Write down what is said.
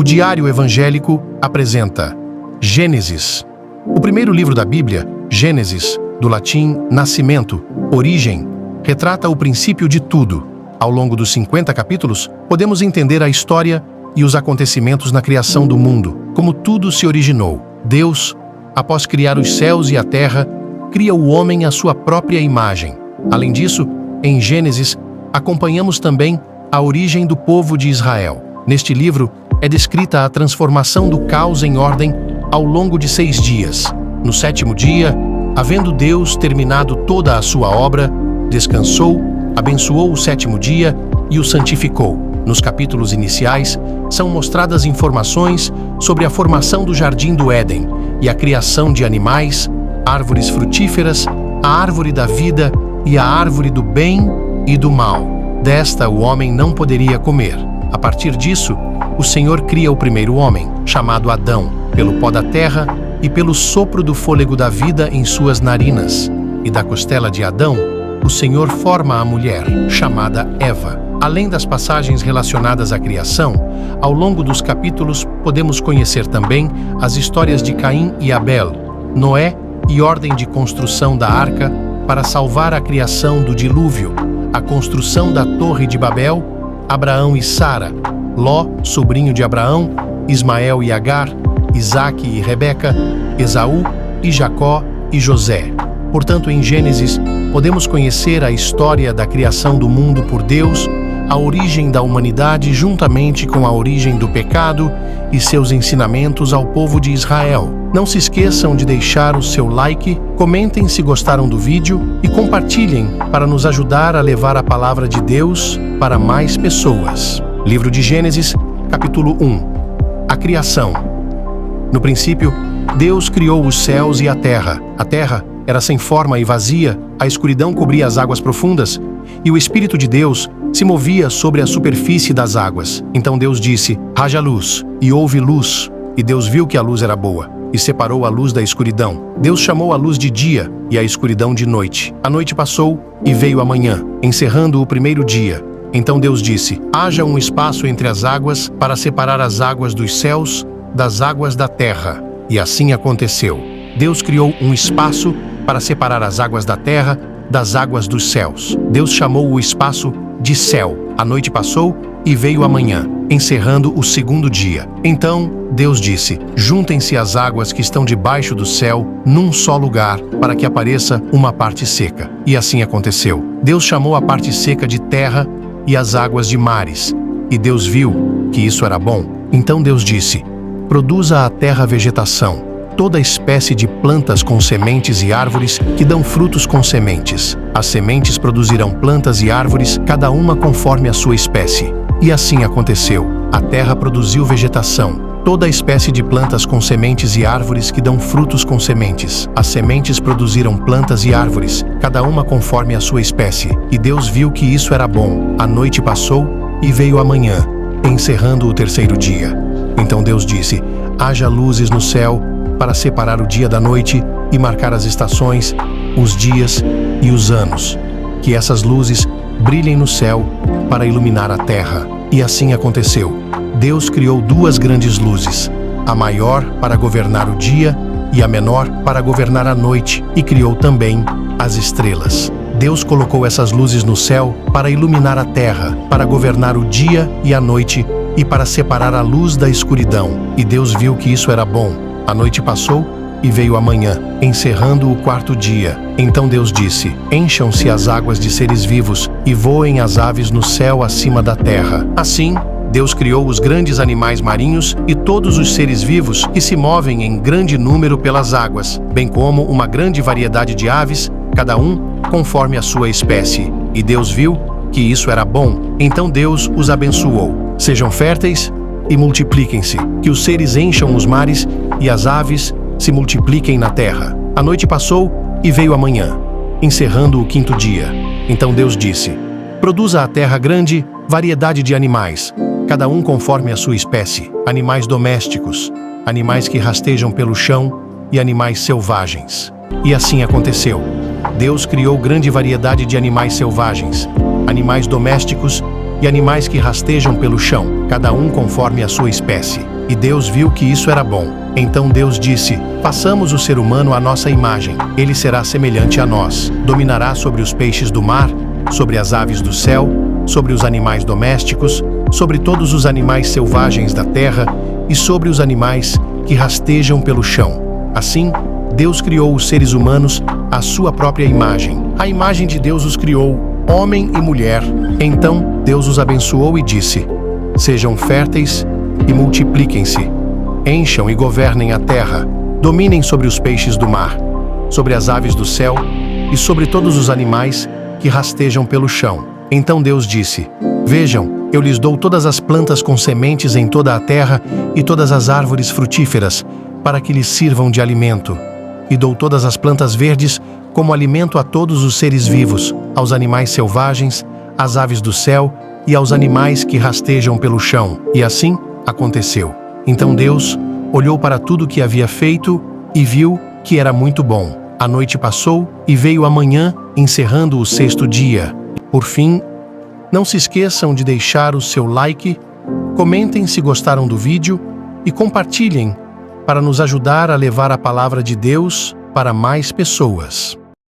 O Diário Evangélico apresenta Gênesis. O primeiro livro da Bíblia, Gênesis, do latim nascimento, origem, retrata o princípio de tudo. Ao longo dos 50 capítulos, podemos entender a história e os acontecimentos na criação do mundo, como tudo se originou. Deus, após criar os céus e a terra, cria o homem à sua própria imagem. Além disso, em Gênesis, acompanhamos também a origem do povo de Israel. Neste livro, é descrita a transformação do caos em ordem ao longo de 6 dias. No 7º dia, havendo Deus terminado toda a sua obra, descansou, abençoou o 7º dia e o santificou. Nos capítulos iniciais, são mostradas informações sobre a formação do Jardim do Éden e a criação de animais, árvores frutíferas, a árvore da vida e a árvore do bem e do mal. Desta o homem não poderia comer. A partir disso, o Senhor cria o primeiro homem, chamado Adão, pelo pó da terra e pelo sopro do fôlego da vida em suas narinas. E da costela de Adão, o Senhor forma a mulher, chamada Eva. Além das passagens relacionadas à criação, ao longo dos capítulos podemos conhecer também as histórias de Caim e Abel, Noé e ordem de construção da arca para salvar a criação do dilúvio, a construção da Torre de Babel, Abraão e Sara, Ló, sobrinho de Abraão, Ismael e Agar, Isaque e Rebeca, Esaú e Jacó e José. Portanto, em Gênesis, podemos conhecer a história da criação do mundo por Deus, a origem da humanidade juntamente com a origem do pecado e seus ensinamentos ao povo de Israel. Não se esqueçam de deixar o seu like, comentem se gostaram do vídeo e compartilhem para nos ajudar a levar a palavra de Deus para mais pessoas. Livro de Gênesis, capítulo 1. A criação. No princípio, Deus criou os céus e a terra. A terra era sem forma e vazia, a escuridão cobria as águas profundas, e o Espírito de Deus se movia sobre a superfície das águas. Então Deus disse: haja luz, e houve luz. E Deus viu que a luz era boa, e separou a luz da escuridão. Deus chamou a luz de dia, e a escuridão de noite. A noite passou, e veio a manhã, encerrando o primeiro dia. Então Deus disse: haja um espaço entre as águas, para separar as águas dos céus das águas da terra. E assim aconteceu. Deus criou um espaço para separar as águas da terra das águas dos céus. Deus chamou o espaço de céu. A noite passou e veio a manhã, encerrando o segundo dia. Então Deus disse: juntem-se as águas que estão debaixo do céu num só lugar, para que apareça uma parte seca. E assim aconteceu. Deus chamou a parte seca de terra e as águas de mares. E Deus viu que isso era bom. Então Deus disse: produza a terra vegetação, toda espécie de plantas com sementes e árvores que dão frutos com sementes. As sementes produzirão plantas e árvores, cada uma conforme a sua espécie. E assim aconteceu. A terra produziu vegetação, toda espécie de plantas com sementes e árvores que dão frutos com sementes. As sementes produziram plantas e árvores, cada uma conforme a sua espécie. E Deus viu que isso era bom. A noite passou e veio a manhã, encerrando o terceiro dia. Então Deus disse: haja luzes no céu para separar o dia da noite e marcar as estações, os dias e os anos. Que essas luzes brilhem no céu para iluminar a terra. E assim aconteceu. Deus criou 2 grandes luzes, a maior para governar o dia e a menor para governar a noite, e criou também as estrelas. Deus colocou essas luzes no céu para iluminar a terra, para governar o dia e a noite e para separar a luz da escuridão. E Deus viu que isso era bom. A noite passou e veio a manhã, encerrando o 4º dia. Então Deus disse: encham-se as águas de seres vivos e voem as aves no céu acima da terra. Assim, Deus criou os grandes animais marinhos e todos os seres vivos que se movem em grande número pelas águas, bem como uma grande variedade de aves, cada um conforme a sua espécie. E Deus viu que isso era bom. Então Deus os abençoou: sejam férteis e multipliquem-se, que os seres encham os mares e as aves se multipliquem na terra. A noite passou e veio a manhã, encerrando o 5º dia. Então Deus disse: produza a terra grande variedade de animais, cada um conforme a sua espécie, animais domésticos, animais que rastejam pelo chão e animais selvagens. E assim aconteceu. Deus criou grande variedade de animais selvagens, animais domésticos e animais que rastejam pelo chão, cada um conforme a sua espécie. E Deus viu que isso era bom. Então Deus disse: façamos o ser humano à nossa imagem. Ele será semelhante a nós. Dominará sobre os peixes do mar, sobre as aves do céu, sobre os animais domésticos, sobre todos os animais selvagens da terra e sobre os animais que rastejam pelo chão. Assim, Deus criou os seres humanos à sua própria imagem. A imagem de Deus os criou, homem e mulher. Então Deus os abençoou e disse: sejam férteis e multipliquem-se. Encham e governem a terra. Dominem sobre os peixes do mar, sobre as aves do céu e sobre todos os animais que rastejam pelo chão. Então Deus disse: vejam, eu lhes dou todas as plantas com sementes em toda a terra e todas as árvores frutíferas, para que lhes sirvam de alimento. E dou todas as plantas verdes como alimento a todos os seres vivos, aos animais selvagens, às aves do céu e aos animais que rastejam pelo chão. E assim aconteceu. Então Deus olhou para tudo o que havia feito e viu que era muito bom. A noite passou e veio a manhã, encerrando o sexto dia. Por fim, não se esqueçam de deixar o seu like, comentem se gostaram do vídeo e compartilhem para nos ajudar a levar a palavra de Deus para mais pessoas.